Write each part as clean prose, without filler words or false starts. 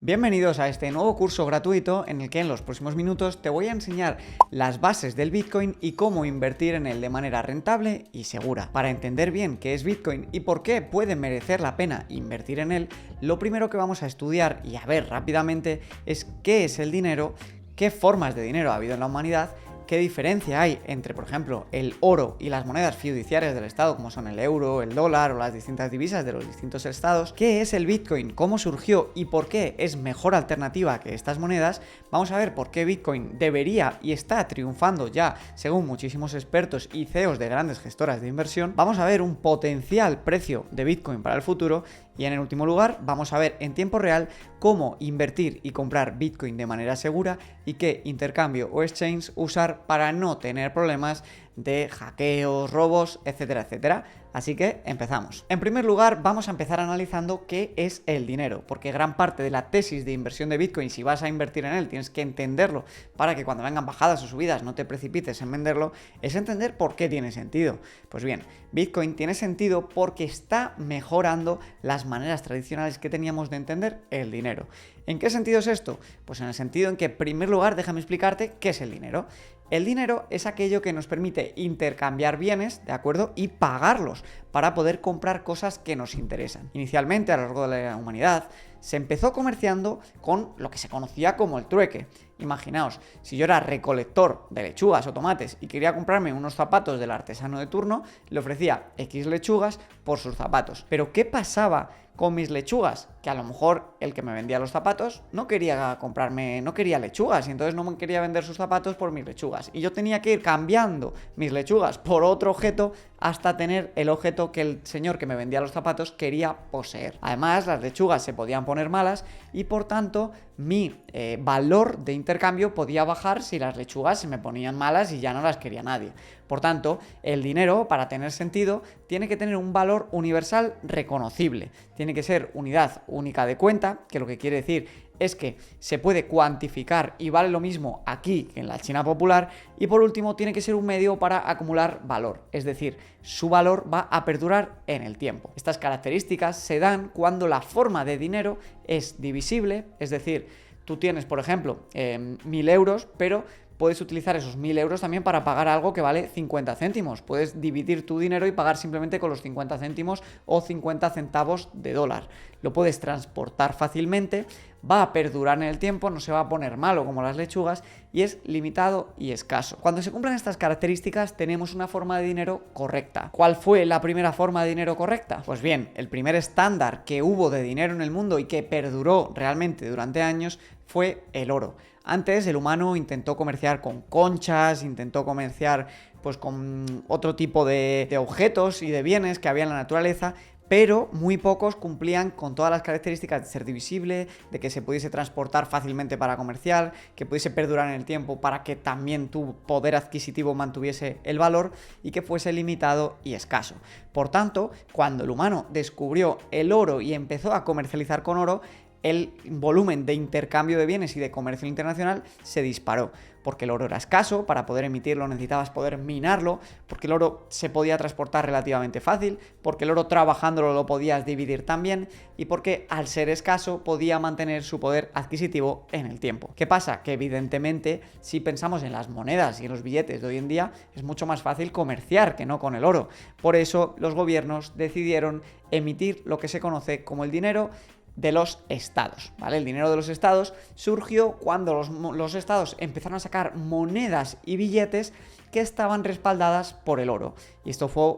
Bienvenidos a este nuevo curso gratuito en el que en los próximos minutos te voy a enseñar las bases del Bitcoin y cómo invertir en él de manera rentable y segura. Para entender bien qué es Bitcoin y por qué puede merecer la pena invertir en él, lo primero que vamos a estudiar y a ver rápidamente es qué es el dinero, qué formas de dinero ha habido en la humanidad, qué diferencia hay entre, por ejemplo, el oro y las monedas fiduciarias del Estado, como son el euro, el dólar o las distintas divisas de los distintos estados, qué es el Bitcoin, cómo surgió y por qué es mejor alternativa que estas monedas. Vamos a ver por qué Bitcoin debería y está triunfando ya, según muchísimos expertos y CEOs de grandes gestoras de inversión. Vamos a ver un potencial precio de Bitcoin para el futuro. Y en el último lugar, vamos a ver en tiempo real cómo invertir y comprar Bitcoin de manera segura y qué intercambio o exchange usar para no tener problemas de hackeos, robos, etcétera, etcétera. Así que empezamos. En primer lugar, vamos a empezar analizando qué es el dinero, porque gran parte de la tesis de inversión de Bitcoin, si vas a invertir en él, tienes que entenderlo para que cuando vengan bajadas o subidas no te precipites en venderlo, es entender por qué tiene sentido. Pues bien, Bitcoin tiene sentido porque está mejorando las maneras tradicionales que teníamos de entender el dinero. ¿En qué sentido es esto? Pues en el sentido en que, en primer lugar, déjame explicarte qué es el dinero. El dinero es aquello que nos permite intercambiar bienes, ¿de acuerdo? Y pagarlos para poder comprar cosas que nos interesan. Inicialmente, a lo largo de la humanidad, se empezó comerciando con lo que se conocía como el trueque. Imaginaos, si yo era recolector de lechugas o tomates y quería comprarme unos zapatos del artesano de turno, le ofrecía X lechugas por sus zapatos. Pero ¿qué pasaba con mis lechugas? Que a lo mejor el que me vendía los zapatos no quería comprarme, no quería lechugas y entonces no me quería vender sus zapatos por mis lechugas. Y yo tenía que ir cambiando mis lechugas por otro objeto hasta tener el objeto que el señor que me vendía los zapatos quería poseer. Además, las lechugas se podían poner malas y por tanto mi valor de intercambio podía bajar si las lechugas se me ponían malas y ya no las quería nadie. Por tanto, el dinero, para tener sentido, tiene que tener un valor universal reconocible. Tiene que ser unidad única de cuenta, que lo que quiere decir es que se puede cuantificar y vale lo mismo aquí que en la China popular. Y por último, tiene que ser un medio para acumular valor, es decir, su valor va a perdurar en el tiempo. Estas características se dan cuando la forma de dinero es divisible, es decir, tú tienes, por ejemplo, 1.000 euros, pero puedes utilizar esos 1.000 euros también para pagar algo que vale 50 céntimos. Puedes dividir tu dinero y pagar simplemente con los 50 céntimos o 50 centavos de dólar. Lo puedes transportar fácilmente, va a perdurar en el tiempo, no se va a poner malo como las lechugas y es limitado y escaso. Cuando se cumplen estas características tenemos una forma de dinero correcta. ¿Cuál fue la primera forma de dinero correcta? Pues bien, el primer estándar que hubo de dinero en el mundo y que perduró realmente durante años fue el oro. Antes el humano intentó comerciar con conchas, intentó comerciar pues con otro tipo de objetos y de bienes que había en la naturaleza, pero muy pocos cumplían con todas las características de ser divisible, de que se pudiese transportar fácilmente para comerciar, que pudiese perdurar en el tiempo para que también tu poder adquisitivo mantuviese el valor y que fuese limitado y escaso. Por tanto, cuando el humano descubrió el oro y empezó a comercializar con oro, el volumen de intercambio de bienes y de comercio internacional se disparó, porque el oro era escaso, para poder emitirlo necesitabas poder minarlo, porque el oro se podía transportar relativamente fácil, porque el oro trabajándolo lo podías dividir también y porque al ser escaso podía mantener su poder adquisitivo en el tiempo. ¿Qué pasa? Que evidentemente si pensamos en las monedas y en los billetes de hoy en día es mucho más fácil comerciar que no con el oro. Por eso los gobiernos decidieron emitir lo que se conoce como el dinero de los estados, ¿vale? El dinero de los estados surgió cuando los estados empezaron a sacar monedas y billetes que estaban respaldadas por el oro. Y esto fue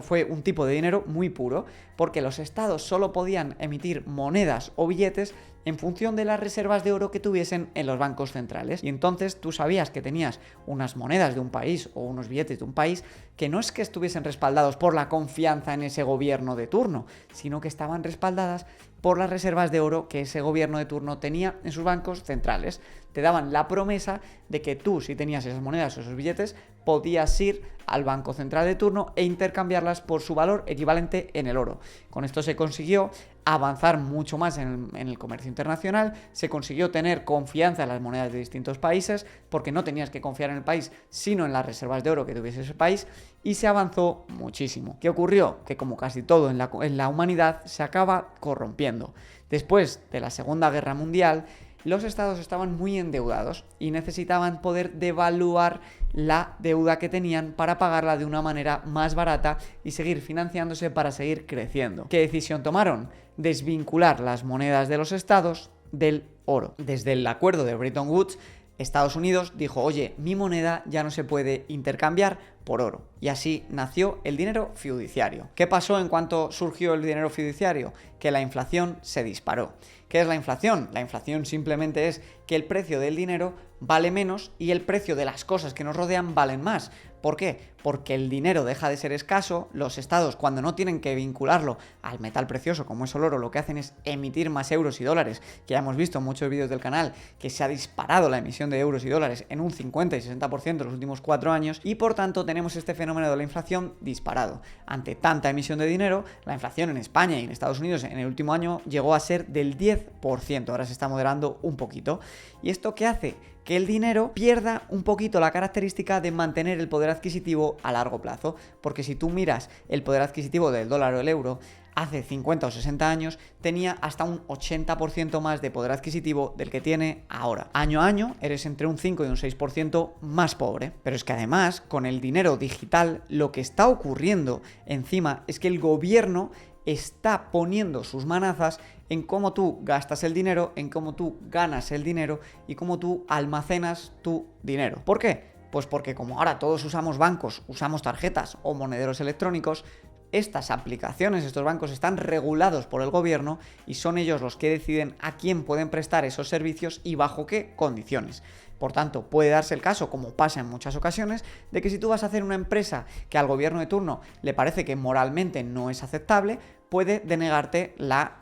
fue un tipo de dinero muy puro, porque los estados solo podían emitir monedas o billetes en función de las reservas de oro que tuviesen en los bancos centrales. Y entonces tú sabías que tenías unas monedas de un país o unos billetes de un país que no es que estuviesen respaldados por la confianza en ese gobierno de turno, sino que estaban respaldadas por las reservas de oro que ese gobierno de turno tenía en sus bancos centrales. Te daban la promesa de que tú, si tenías esas monedas o esos billetes, podías ir al banco central de turno e intercambiarlas por su valor equivalente en el oro. Con esto se consiguió avanzar mucho más en el comercio internacional, se consiguió tener confianza en las monedas de distintos países, porque no tenías que confiar en el país, sino en las reservas de oro que tuviese ese país, y se avanzó muchísimo. ¿Qué ocurrió? Que como casi todo en la humanidad se acaba corrompiendo. Después de la Segunda Guerra Mundial, los estados estaban muy endeudados y necesitaban poder devaluar la deuda que tenían para pagarla de una manera más barata y seguir financiándose para seguir creciendo. ¿Qué decisión tomaron? Desvincular las monedas de los estados del oro. Desde el acuerdo de Bretton Woods, Estados Unidos dijo, oye, mi moneda ya no se puede intercambiar por oro. Y así nació el dinero fiduciario. ¿Qué pasó en cuanto surgió el dinero fiduciario? Que la inflación se disparó. ¿Qué es la inflación? La inflación simplemente es que el precio del dinero vale menos y el precio de las cosas que nos rodean valen más. ¿Por qué? Porque el dinero deja de ser escaso, los estados cuando no tienen que vincularlo al metal precioso como es el oro, lo que hacen es emitir más euros y dólares, que ya hemos visto en muchos vídeos del canal que se ha disparado la emisión de euros y dólares en un 50 y 60% en los últimos 4 años y por tanto tenemos este fenómeno de la inflación disparado. Ante tanta emisión de dinero, la inflación en España y en Estados Unidos en el último año llegó a ser del 10%, ahora se está moderando un poquito. ¿Y esto qué hace? Que el dinero pierda un poquito la característica de mantener el poder adquisitivo a largo plazo, porque si tú miras el poder adquisitivo del dólar o el euro, hace 50 o 60 años tenía hasta un 80% más de poder adquisitivo del que tiene ahora. Año a año eres entre un 5 y un 6% más pobre. Pero es que además, con el dinero digital, lo que está ocurriendo encima es que el gobierno está poniendo sus manazas en cómo tú gastas el dinero, en cómo tú ganas el dinero y cómo tú almacenas tu dinero. ¿Por qué? Pues porque como ahora todos usamos bancos, usamos tarjetas o monederos electrónicos, estas aplicaciones, estos bancos están regulados por el gobierno y son ellos los que deciden a quién pueden prestar esos servicios y bajo qué condiciones. Por tanto, puede darse el caso, como pasa en muchas ocasiones, de que si tú vas a hacer una empresa que al gobierno de turno le parece que moralmente no es aceptable, puede denegarte la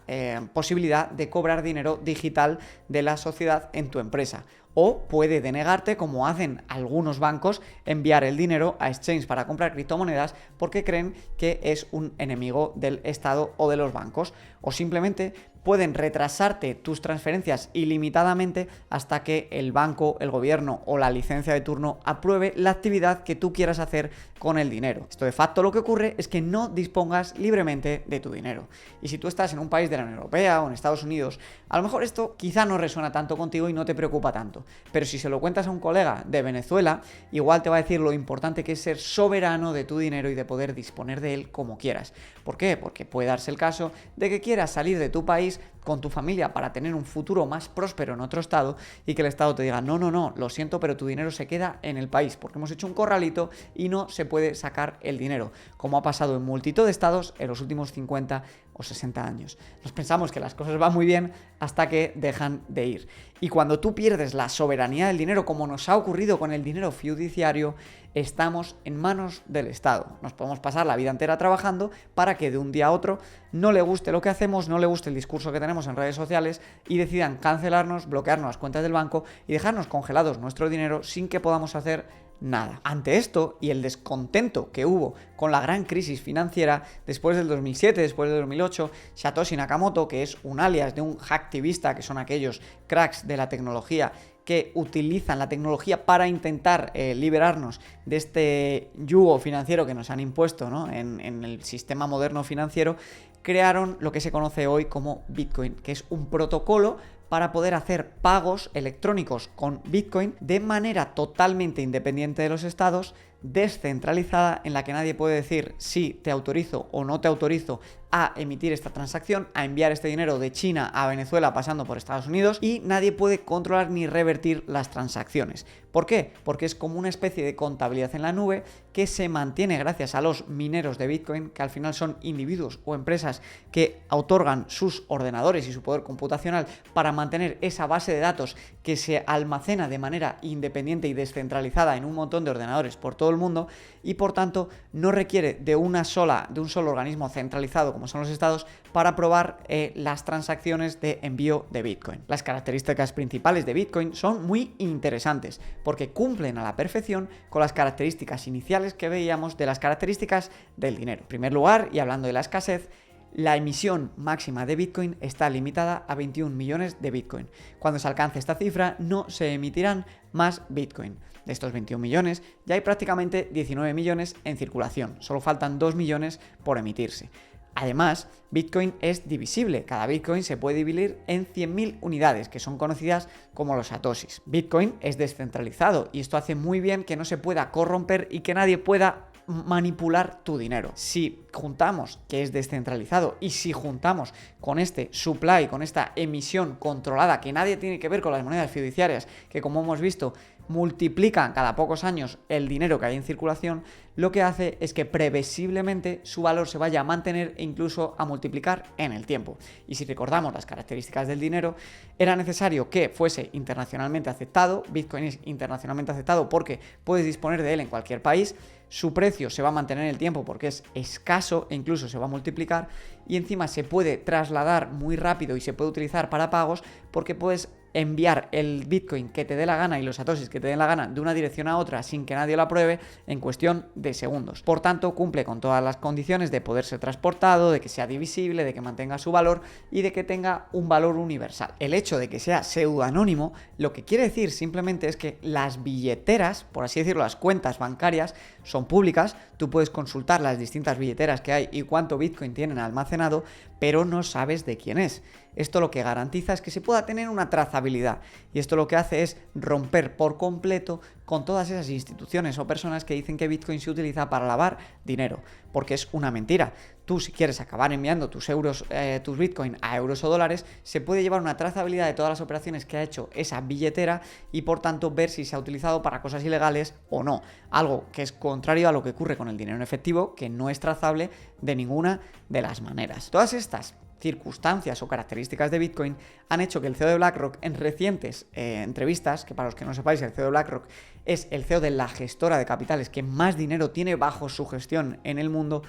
posibilidad de cobrar dinero digital de la sociedad en tu empresa. O puede denegarte, como hacen algunos bancos, enviar el dinero a exchange para comprar criptomonedas porque creen que es un enemigo del Estado o de los bancos. O simplemente pueden retrasarte tus transferencias ilimitadamente hasta que el banco, el gobierno o la licencia de turno apruebe la actividad que tú quieras hacer con el dinero. Esto de facto lo que ocurre es que no dispongas libremente de tu dinero. Y si tú estás en un país de la Unión Europea o en Estados Unidos, a lo mejor esto quizá no resuena tanto contigo y no te preocupa tanto. Pero si se lo cuentas a un colega de Venezuela, igual te va a decir lo importante que es ser soberano de tu dinero y de poder disponer de él como quieras. ¿Por qué? Porque puede darse el caso de que quieras salir de tu país con tu familia para tener un futuro más próspero en otro estado y que el estado te diga no, lo siento, pero tu dinero se queda en el país porque hemos hecho un corralito y no se puede sacar el dinero, como ha pasado en multitud de estados en los últimos 50 o 60 años. Nos pensamos que las cosas van muy bien hasta que dejan de ir. Y cuando tú pierdes la soberanía del dinero, como nos ha ocurrido con el dinero fiduciario, estamos en manos del Estado. Nos podemos pasar la vida entera trabajando para que de un día a otro no le guste lo que hacemos, no le guste el discurso que tenemos en redes sociales y decidan cancelarnos, bloquearnos las cuentas del banco y dejarnos congelados nuestro dinero sin que podamos hacer nada. Ante esto y el descontento que hubo con la gran crisis financiera después del 2007, después del 2008, Satoshi Nakamoto, que es un alias de un hacktivista, que son aquellos cracks de la tecnología que utilizan la tecnología para intentar liberarnos de este yugo financiero que nos han impuesto, ¿no? en el sistema moderno financiero, crearon lo que se conoce hoy como Bitcoin, que es un protocolo para poder hacer pagos electrónicos con Bitcoin de manera totalmente independiente de los estados, descentralizada, en la que nadie puede decir si te autorizo o no te autorizo a emitir esta transacción, a enviar este dinero de China a Venezuela pasando por Estados Unidos, y nadie puede controlar ni revertir las transacciones. ¿Por qué? Porque es como una especie de contabilidad en la nube que se mantiene gracias a los mineros de Bitcoin, que al final son individuos o empresas que otorgan sus ordenadores y su poder computacional para mantener esa base de datos que se almacena de manera independiente y descentralizada en un montón de ordenadores por todo el mundo, y por tanto no requiere de un solo organismo centralizado como son los estados para aprobar las transacciones de envío de Bitcoin. Las características principales de Bitcoin son muy interesantes porque cumplen a la perfección con las características iniciales que veíamos de las características del dinero. En primer lugar, y hablando de la escasez, La emisión máxima de Bitcoin está limitada a 21 millones de Bitcoin. Cuando se alcance esta cifra, no se emitirán más Bitcoin. De estos 21 millones, ya hay prácticamente 19 millones en circulación. Solo faltan 2 millones por emitirse. Además, Bitcoin es divisible. Cada Bitcoin se puede dividir en 100.000 unidades, que son conocidas como los satoshis. Bitcoin es descentralizado y esto hace muy bien que no se pueda corromper y que nadie pueda manipular tu dinero. Si juntamos que es descentralizado y si juntamos con este supply, con esta emisión controlada, que nadie tiene que ver con las monedas fiduciarias, que como hemos visto multiplican cada pocos años el dinero que hay en circulación, lo que hace es que previsiblemente su valor se vaya a mantener e incluso a multiplicar en el tiempo. Y si recordamos las características del dinero, era necesario que fuese internacionalmente aceptado. Bitcoin es internacionalmente aceptado porque puedes disponer de él en cualquier país. Su precio se va a mantener en el tiempo porque es escaso e incluso se va a multiplicar, y encima se puede trasladar muy rápido y se puede utilizar para pagos porque puedes enviar el Bitcoin que te dé la gana y los satoshis que te den la gana de una dirección a otra sin que nadie lo apruebe en cuestión de segundos. Por tanto, cumple con todas las condiciones de poder ser transportado, de que sea divisible, de que mantenga su valor y de que tenga un valor universal. El hecho de que sea pseudoanónimo, lo que quiere decir simplemente es que las billeteras, por así decirlo, las cuentas bancarias son públicas. Tú puedes consultar las distintas billeteras que hay y cuánto Bitcoin tienen almacenado, pero no sabes de quién es. Esto lo que garantiza es que se pueda tener una trazabilidad, y esto lo que hace es romper por completo con todas esas instituciones o personas que dicen que Bitcoin se utiliza para lavar dinero, porque es una mentira. Tú, si quieres acabar enviando tus euros, tus Bitcoin a euros o dólares, se puede llevar una trazabilidad de todas las operaciones que ha hecho esa billetera y por tanto ver si se ha utilizado para cosas ilegales o no. Algo que es contrario a lo que ocurre con el dinero en efectivo, que no es trazable de ninguna de las maneras. Todas estas circunstancias o características de Bitcoin han hecho que el CEO de BlackRock, en recientes entrevistas, que para los que no sepáis, el CEO de BlackRock es el CEO de la gestora de capitales que más dinero tiene bajo su gestión en el mundo,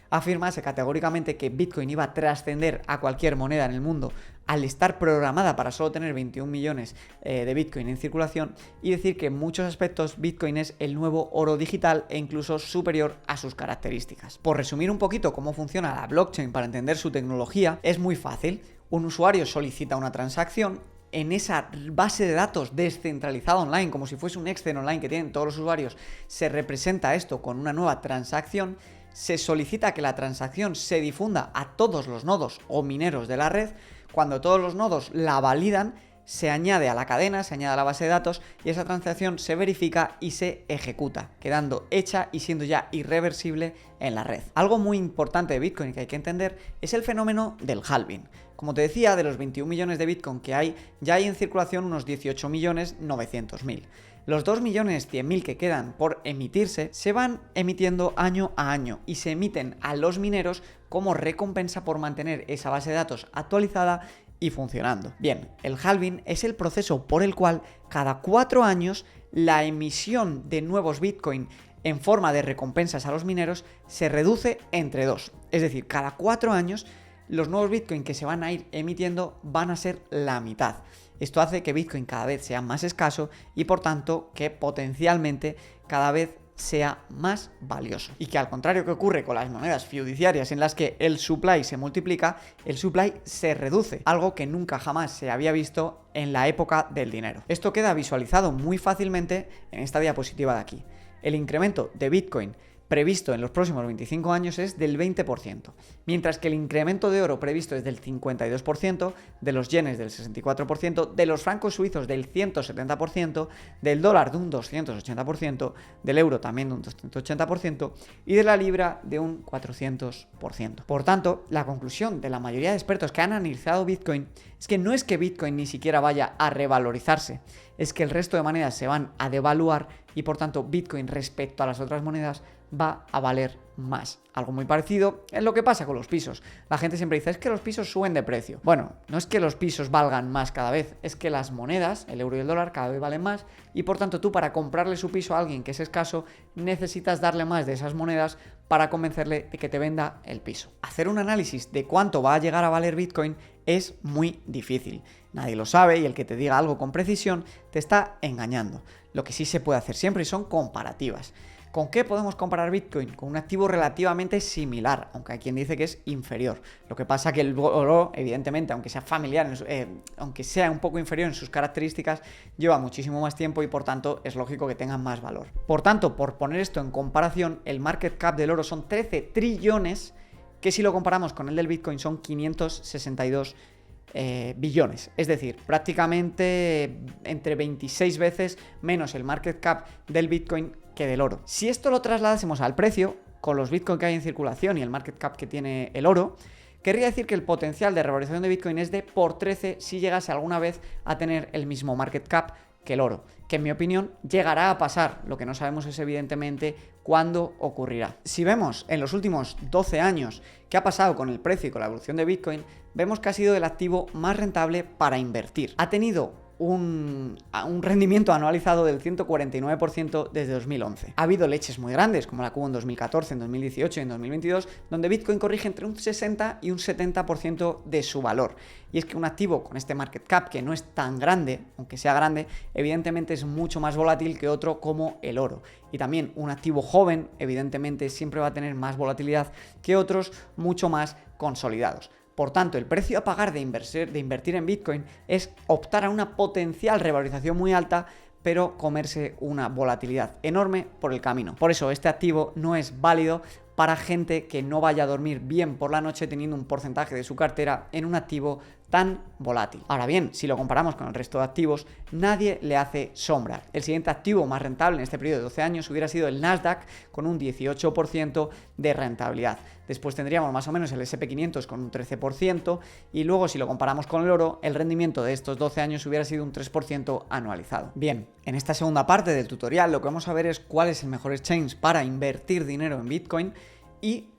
afirmase categóricamente que Bitcoin iba a trascender a cualquier moneda en el mundo al estar programada para solo tener 21 millones de Bitcoin en circulación, y decir que en muchos aspectos Bitcoin es el nuevo oro digital e incluso superior a sus características. Por resumir un poquito cómo funciona la blockchain para entender su tecnología, es muy fácil. Un usuario solicita una transacción. En esa base de datos descentralizada online, como si fuese un Excel online que tienen todos los usuarios, se representa esto con una nueva transacción. Se solicita que la transacción se difunda a todos los nodos o mineros de la red. Cuando todos los nodos la validan, se añade a la cadena, se añade a la base de datos y esa transacción se verifica y se ejecuta, quedando hecha y siendo ya irreversible en la red. Algo muy importante de Bitcoin que hay que entender es el fenómeno del halving. Como te decía, de los 21 millones de Bitcoin que hay, ya hay en circulación unos 18.900.000. Los 2.100.000 que quedan por emitirse se van emitiendo año a año y se emiten a los mineros como recompensa por mantener esa base de datos actualizada y funcionando. Bien, el halving es el proceso por el cual cada 4 años la emisión de nuevos Bitcoin en forma de recompensas a los mineros se reduce entre 2. Es decir, cada 4 años los nuevos Bitcoin que se van a ir emitiendo van a ser la mitad. Esto hace que Bitcoin cada vez sea más escaso y por tanto que potencialmente cada vez sea más valioso. Y que al contrario que ocurre con las monedas fiduciarias en las que el supply se multiplica, el supply se reduce, algo que nunca jamás se había visto en la época del dinero. Esto queda visualizado muy fácilmente en esta diapositiva de aquí. El incremento de Bitcoin previsto en los próximos 25 años es del 20%, mientras que el incremento de oro previsto es del 52%, de los yenes del 64%, de los francos suizos del 170%, del dólar de un 280%, del euro también de un 280% y de la libra de un 400%. Por tanto, la conclusión de la mayoría de expertos que han analizado Bitcoin es que no es que Bitcoin ni siquiera vaya a revalorizarse, es que el resto de monedas se van a devaluar y por tanto Bitcoin respecto a las otras monedas va a valer más. Algo muy parecido es lo que pasa con los pisos. La gente siempre dice, es que los pisos suben de precio. Bueno, no es que los pisos valgan más cada vez, es que las monedas, el euro y el dólar, cada vez valen más y por tanto tú para comprarle su piso a alguien que es escaso necesitas darle más de esas monedas para convencerle de que te venda el piso. Hacer un análisis de cuánto va a llegar a valer Bitcoin es muy difícil. Nadie lo sabe y el que te diga algo con precisión te está engañando. Lo que sí se puede hacer siempre son comparativas. ¿Con qué podemos comparar Bitcoin? Con un activo relativamente similar, aunque hay quien dice que es inferior. Lo que pasa que el oro, evidentemente, aunque sea familiar, aunque sea un poco inferior en sus características, lleva muchísimo más tiempo y por tanto es lógico que tengan más valor. Por tanto, por poner esto en comparación, el market cap del oro son 13 trillones, que si lo comparamos con el del Bitcoin son 562 billones, es decir, prácticamente entre 26 veces menos el market cap del Bitcoin que del oro. Si esto lo trasladásemos al precio, con los Bitcoin que hay en circulación y el market cap que tiene el oro, querría decir que el potencial de revalorización de Bitcoin es de por 13 si llegase alguna vez a tener el mismo market cap que el oro, que en mi opinión llegará a pasar. Lo que no sabemos es evidentemente cuándo ocurrirá. Si vemos en los últimos 12 años qué ha pasado con el precio y con la evolución de Bitcoin, vemos que ha sido el activo más rentable para invertir. Ha tenido un rendimiento anualizado del 149% desde 2011. Ha habido leches muy grandes, como la que hubo en 2014, en 2018 y en 2022, donde Bitcoin corrige entre un 60 y un 70% de su valor. Y es que un activo con este market cap, que no es tan grande, aunque sea grande, evidentemente es mucho más volátil que otro como el oro. Y también un activo joven, evidentemente, siempre va a tener más volatilidad que otros mucho más consolidados. Por tanto, el precio a pagar de invertir en Bitcoin es optar a una potencial revalorización muy alta, pero comerse una volatilidad enorme por el camino. Por eso, este activo no es válido para gente que no vaya a dormir bien por la noche teniendo un porcentaje de su cartera en un activo tan volátil. Ahora bien, si lo comparamos con el resto de activos, nadie le hace sombra. El siguiente activo más rentable en este periodo de 12 años hubiera sido el Nasdaq con un 18% de rentabilidad. Después tendríamos más o menos el S&P 500 con un 13% y luego si lo comparamos con el oro, el rendimiento de estos 12 años hubiera sido un 3% anualizado. Bien, en esta segunda parte del tutorial lo que vamos a ver es cuál es el mejor exchange para invertir dinero en Bitcoin y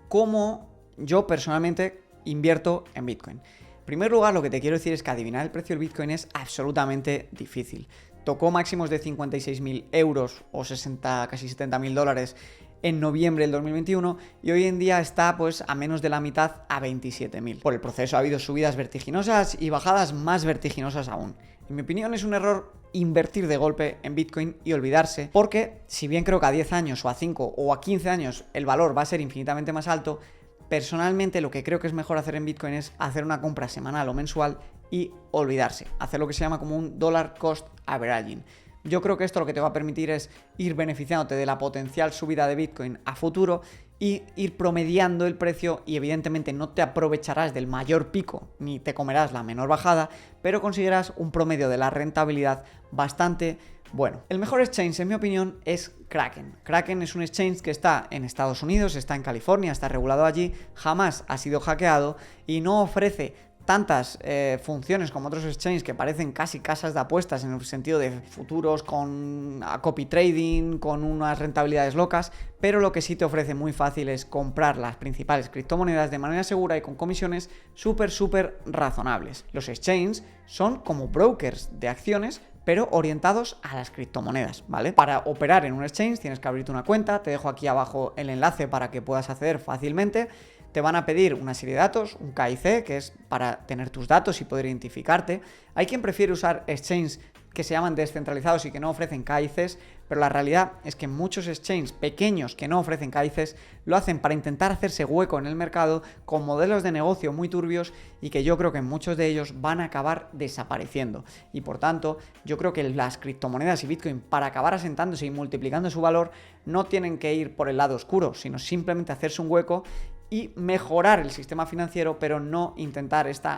cómo yo personalmente invierto en Bitcoin. En primer lugar, lo que te quiero decir es que adivinar el precio del Bitcoin es absolutamente difícil. Tocó máximos de 56.000 euros o casi 70.000 dólares en noviembre del 2021 y hoy en día está pues a menos de la mitad, a 27.000. Por el proceso ha habido subidas vertiginosas y bajadas más vertiginosas aún. En mi opinión es un error invertir de golpe en Bitcoin y olvidarse, porque si bien creo que a 10 años o a 5 o a 15 años el valor va a ser infinitamente más alto, personalmente lo que creo que es mejor hacer en Bitcoin es hacer una compra semanal o mensual y olvidarse, hacer lo que se llama como un dollar cost averaging. Yo creo que esto lo que te va a permitir es ir beneficiándote de la potencial subida de Bitcoin a futuro y ir promediando el precio y evidentemente no te aprovecharás del mayor pico ni te comerás la menor bajada, pero conseguirás un promedio de la rentabilidad bastante bueno. El mejor exchange, en mi opinión, es Kraken. Kraken es un exchange que está en Estados Unidos, está en California, está regulado allí, jamás ha sido hackeado y no ofrece tantas funciones como otros exchanges que parecen casi casas de apuestas en el sentido de futuros con copy trading, con unas rentabilidades locas, pero lo que sí te ofrece muy fácil es comprar las principales criptomonedas de manera segura y con comisiones súper razonables. Los exchanges son como brokers de acciones, pero orientados a las criptomonedas, ¿vale? Para operar en un exchange tienes que abrirte una cuenta, te dejo aquí abajo el enlace para que puedas acceder fácilmente. Te van a pedir una serie de datos, un KIC, que es para tener tus datos y poder identificarte. Hay quien prefiere usar exchanges que se llaman descentralizados y que no ofrecen KICs, pero la realidad es que muchos exchanges pequeños que no ofrecen KICs lo hacen para intentar hacerse hueco en el mercado con modelos de negocio muy turbios y que yo creo que muchos de ellos van a acabar desapareciendo. Y por tanto, yo creo que las criptomonedas y Bitcoin, para acabar asentándose y multiplicando su valor, no tienen que ir por el lado oscuro, sino simplemente hacerse un hueco y mejorar el sistema financiero, pero no intentar este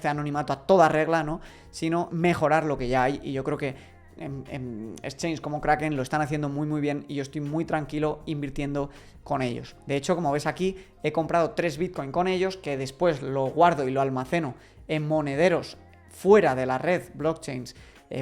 anonimato a toda regla, ¿no? Sino mejorar lo que ya hay. Y yo creo que en exchanges como Kraken lo están haciendo muy bien y yo estoy muy tranquilo invirtiendo con ellos. De hecho, como ves aquí, he comprado 3 Bitcoin con ellos, que después lo guardo y lo almaceno en monederos fuera de la red, blockchains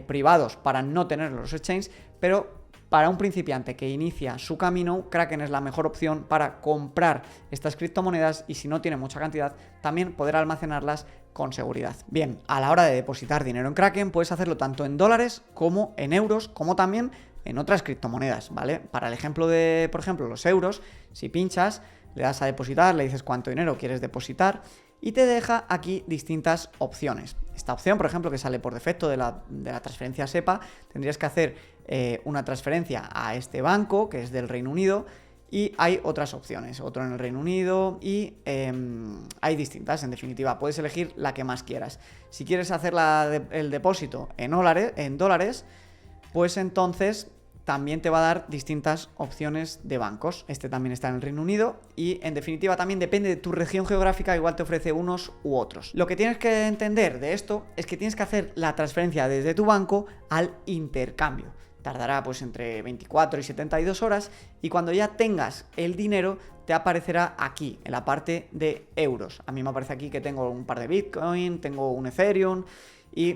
privados, para no tener los exchanges, pero para un principiante que inicia su camino, Kraken es la mejor opción para comprar estas criptomonedas y si no tiene mucha cantidad, también poder almacenarlas con seguridad. Bien, a la hora de depositar dinero en Kraken, puedes hacerlo tanto en dólares como en euros, como también en otras criptomonedas, ¿vale? Para el ejemplo de, por ejemplo, los euros, si pinchas, le das a depositar, le dices cuánto dinero quieres depositar y te deja aquí distintas opciones. Esta opción, por ejemplo, que sale por defecto de la transferencia SEPA, tendrías que hacer una transferencia a este banco, que es del Reino Unido, y hay otras opciones, otro en el Reino Unido y hay distintas, en definitiva, puedes elegir la que más quieras. Si quieres hacer el depósito en dólares, pues entonces también te va a dar distintas opciones de bancos. Este también está en el Reino Unido y en definitiva también depende de tu región geográfica, igual te ofrece unos u otros. Lo que tienes que entender de esto es que tienes que hacer la transferencia desde tu banco al intercambio. Tardará pues entre 24 y 72 horas y cuando ya tengas el dinero te aparecerá aquí, en la parte de euros. A mí me aparece aquí que tengo un par de Bitcoin, tengo un Ethereum y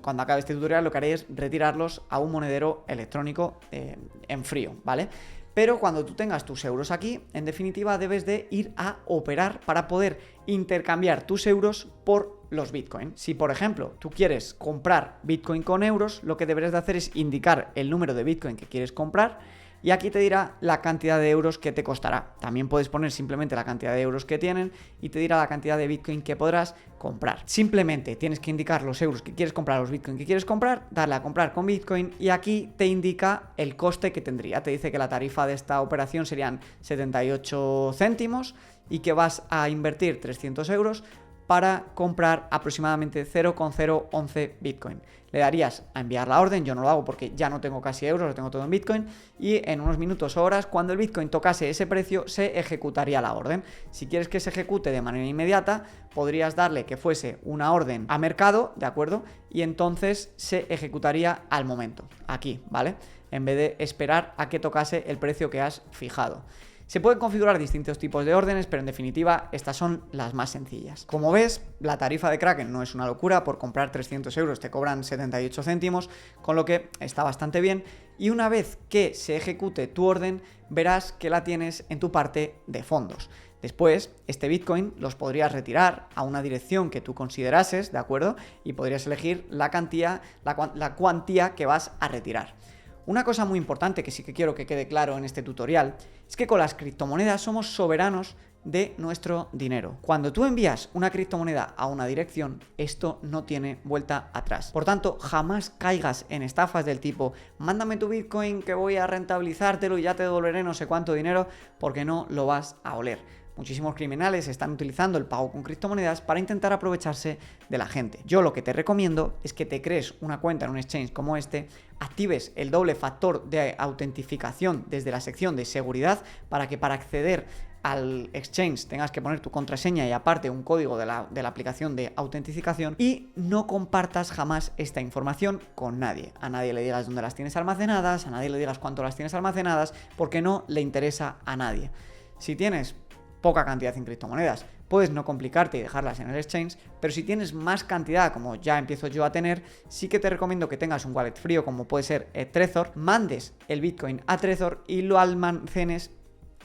cuando acabe este tutorial lo que haré es retirarlos a un monedero electrónico en frío, ¿vale? Pero cuando tú tengas tus euros aquí, en definitiva debes de ir a operar para poder intercambiar tus euros por los Bitcoin. Si, por ejemplo, tú quieres comprar Bitcoin con euros, lo que deberías de hacer es indicar el número de Bitcoin que quieres comprar y aquí te dirá la cantidad de euros que te costará. También puedes poner simplemente la cantidad de euros que tienen y te dirá la cantidad de Bitcoin que podrás comprar. Simplemente tienes que indicar los euros que quieres comprar, los Bitcoin que quieres comprar, darle a comprar con Bitcoin y aquí te indica el coste que tendría. Te dice que la tarifa de esta operación serían 78 céntimos y que vas a invertir 300 euros para comprar aproximadamente 0,011 Bitcoin. Le darías a enviar la orden, yo no lo hago porque ya no tengo casi euros, lo tengo todo en Bitcoin, y en unos minutos o horas, cuando el Bitcoin tocase ese precio, se ejecutaría la orden. Si quieres que se ejecute de manera inmediata, podrías darle que fuese una orden a mercado, ¿de acuerdo? Y entonces se ejecutaría al momento, aquí, ¿vale? En vez de esperar a que tocase el precio que has fijado. Se pueden configurar distintos tipos de órdenes, pero en definitiva estas son las más sencillas. Como ves, la tarifa de Kraken no es una locura, por comprar 300 euros te cobran 78 céntimos, con lo que está bastante bien. Y una vez que se ejecute tu orden, verás que la tienes en tu parte de fondos. Después, este Bitcoin los podrías retirar a una dirección que tú considerases, ¿de acuerdo? Y podrías elegir la cuantía que vas a retirar. Una cosa muy importante que sí que quiero que quede claro en este tutorial es que con las criptomonedas somos soberanos de nuestro dinero. Cuando tú envías una criptomoneda a una dirección, esto no tiene vuelta atrás. Por tanto, jamás caigas en estafas del tipo mándame tu Bitcoin que voy a rentabilizártelo y ya te devolveré no sé cuánto dinero, porque no lo vas a oler. Muchísimos criminales están utilizando el pago con criptomonedas para intentar aprovecharse de la gente. Yo lo que te recomiendo es que te crees una cuenta en un exchange como este, actives el doble factor de autentificación desde la sección de seguridad para que para acceder al exchange tengas que poner tu contraseña y aparte un código de la aplicación de autentificación y no compartas jamás esta información con nadie. A nadie le digas dónde las tienes almacenadas, a nadie le digas cuánto las tienes almacenadas, porque no le interesa a nadie. Si tienes poca cantidad en criptomonedas, puedes no complicarte y dejarlas en el exchange, pero si tienes más cantidad, como ya empiezo yo a tener, sí que te recomiendo que tengas un wallet frío, como puede ser Trezor, mandes el Bitcoin a Trezor y lo almacenes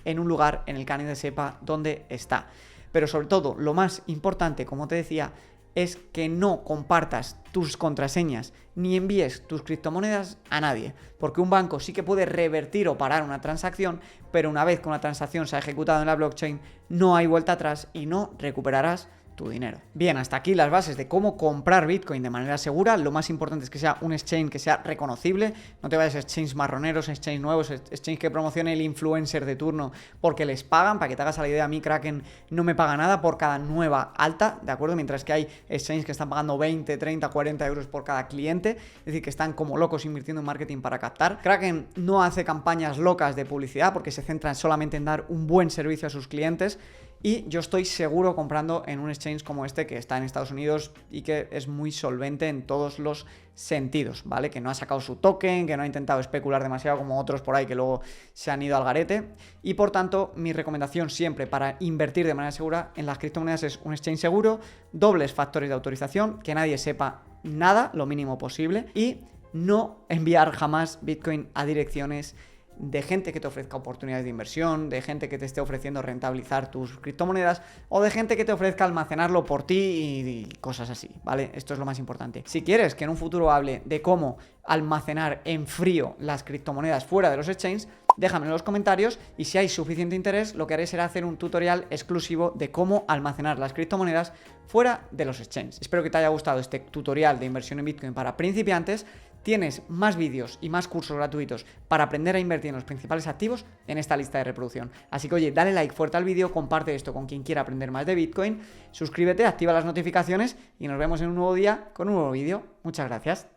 en un lugar en el canal de SEPA donde está. Pero sobre todo, lo más importante, como te decía, es que no compartas tus contraseñas ni envíes tus criptomonedas a nadie, porque un banco sí que puede revertir o parar una transacción, pero una vez que una transacción se ha ejecutado en la blockchain, no hay vuelta atrás y no recuperarás tu dinero. Bien, hasta aquí las bases de cómo comprar Bitcoin de manera segura. Lo más importante es que sea un exchange que sea reconocible, no te vayas a exchanges marroneros, exchanges nuevos, exchange que promocione el influencer de turno porque les pagan. Para que te hagas a la idea, a mí Kraken no me paga nada por cada nueva alta, ¿de acuerdo? Mientras que hay exchanges que están pagando 20, 30, 40 euros por cada cliente, es decir, que están como locos invirtiendo en marketing para captar. Kraken no hace campañas locas de publicidad porque se centran solamente en dar un buen servicio a sus clientes. Y yo estoy seguro comprando en un exchange como este que está en Estados Unidos y que es muy solvente en todos los sentidos, ¿vale? Que no ha sacado su token, que no ha intentado especular demasiado como otros por ahí que luego se han ido al garete. Y por tanto, mi recomendación siempre para invertir de manera segura en las criptomonedas es un exchange seguro, dobles factores de autorización, que nadie sepa nada, lo mínimo posible, y no enviar jamás Bitcoin a direcciones de gente que te ofrezca oportunidades de inversión, de gente que te esté ofreciendo rentabilizar tus criptomonedas o de gente que te ofrezca almacenarlo por ti y cosas así, ¿vale? Esto es lo más importante. Si quieres que en un futuro hable de cómo almacenar en frío las criptomonedas fuera de los exchanges, déjame en los comentarios y si hay suficiente interés, lo que haré será hacer un tutorial exclusivo de cómo almacenar las criptomonedas fuera de los exchanges. Espero que te haya gustado este tutorial de inversión en Bitcoin para principiantes. Tienes más vídeos y más cursos gratuitos para aprender a invertir en los principales activos en esta lista de reproducción. Así que oye, dale like fuerte al vídeo, comparte esto con quien quiera aprender más de Bitcoin, suscríbete, activa las notificaciones y nos vemos en un nuevo día con un nuevo vídeo. Muchas gracias.